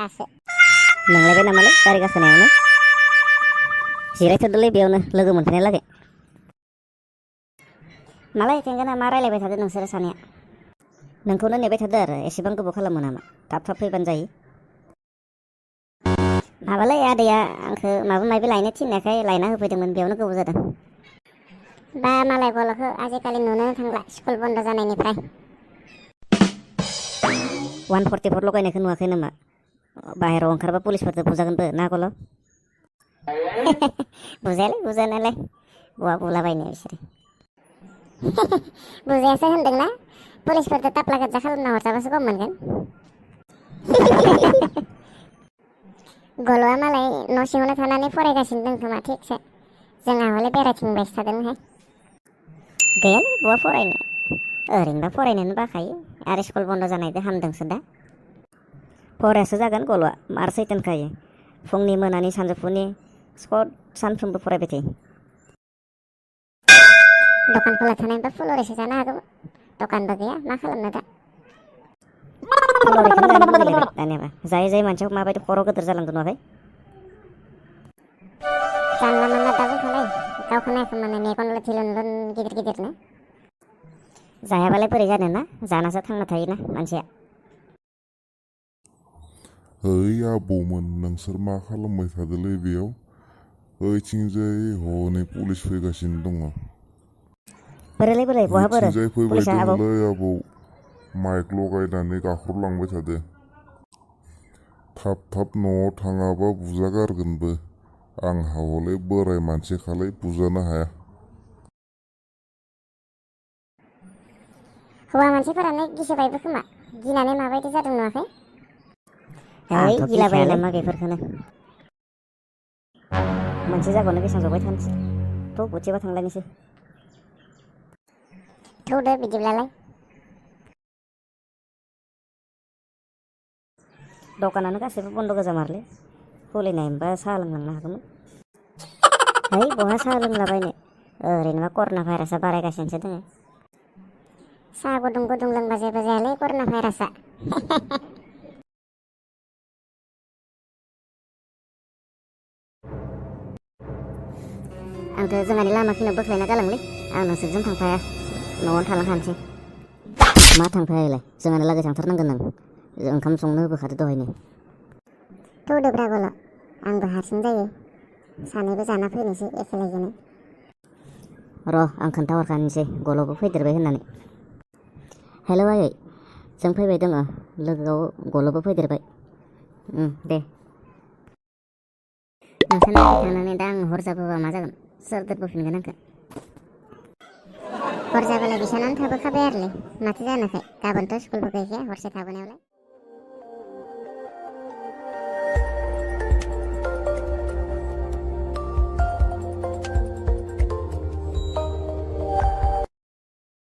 दासो नोंलायबाय नामालै गारि गाखोनायावनो जिरायथ'दोलै बेयावनो लोगो मोनफैनाय लागै मालाय थेंगोना मा रायलायबाय थादो नोंसोरो सानैया नोंखौनो नेबाय थादो आरो एसेबां गोबाव खालामो नामा थाब थाब फैबानो जायो माबालै आदैया आंखो माबा माबि लायनो थिननायखाय लायना होफैदोंमोन बेयावनो गोबाव जादों बा मालाय गल'खौ आजिखालि नुनो थांला स्कुल बन्द जानायनिफ्राय 144 लगायनायखौ नुवाखै नामा बाहेराव ओंखारबा पुलिसफोरजों बुजागोनबो ना गल' बुजायालै बुजानायालाय बहा बुलाबायनो बिसोरो बुजायासो होनदोंना पुलिसफोरजों टाप्ला गोजा खालामना हरजाबासो गम मोनगोन गल'आ मालाय न' सिङावनो थानानै फरायगासिनो दं खोमा थिगसे जोंहा हले बेरायथिंबायसो थादोंहाय गैयालै बहा फरायनो ओरैनोबा फरायनोनो बाखायो आरो स्कुल बन्द जानायदो हामदोंसो दा फरायासो जागोन गल'आ मार सैथानखायो फुंनि मोनानि सानजौफुनि स्कट सानफ्रोमबो फरायबाय थायो दखान खुला थानायबा फुलरिसो जानो हागौमोन दखानबो गैया मा खालामनो दा फुलरिखौनो जानो लुगैलायबाय दानियाबा जायै जायै मानसिया माबायदि खर' गिदिर जालांदों नुवाखै जानला मानला दा बुंखालाय गावखौ नायखो माने मेगन थिलन गिदिर गिदिरनो जायाबालाय बोरै जानो ना जानासो थांना थायोना मानसिया ओइ आबौमोन नोंसोर मा खालामबाय थादोलै बेयाव ओइथिंजाय हनै पुलिस फैगासिनो दङ बोरै बहा बोरो ओइथिंजाय फैबाय पुलिसा आबौ दङलै आबौ माइक लगायनानै गाख्रबलांबाय थादो थाब थाब न'आव थाङाबा बुजागारगोनबो आंहा हले बोराय मानसिखालाय बुजानो हाया हौवा मानसिफोरानो गिसोबायबो खोमा गिनानै माबायदि जादों नुवाखै ओइ गिलाबायो नामा बेफोरखौनो मोनसे जायगायावनो बेसेबां जबाय थानोसै थ' बोथिबा थांलायनोसै थौदो बिदिब्लालाय दखानानो गासैबो बन्द गोजा मारलै खुलिनाय मोनबा साहा लोंलांनो हागौमोन है बहा साहा लोंलाबायनो ओरैनोबा कर'ना भाइरासआ बारायगासिनोसो दोङो साहा गुदुं गुदुं लोंबा जेबो जायालै कर'ना भाइरासआ आंथ' जोंहानि लामाखिनियाव बोख्लायना गालांलै आं नोंसोरजों थांफाया न'आवनो थालांखानोसै मा थांफायालाय जोंहानो लागै थांथारनांगोन नों ओंखाम संनो होबोखादो दहायनो थौदोब्रा गल' आंबो हारसिं जायो सानैबो जाना फैनोसै एखेलायगेनो र' आं खोन्थाहरखानोसै गल'बो फैदेरबाय होननानै हेल' आयै जों फैबाय दङ लोगोआव गल'बो फैदेरबाय दे नोंसोरना थांनानै दा आं हर जाबोबा मा जागोन सोर दोनबोफिनगोन आंखो हर जाबालाय बिसानावनो थाबोखाबाय आरोलै माथो जानोखाय गाबोनथ' स्कुलबो गैखाया हरसे थाबोनायावलाय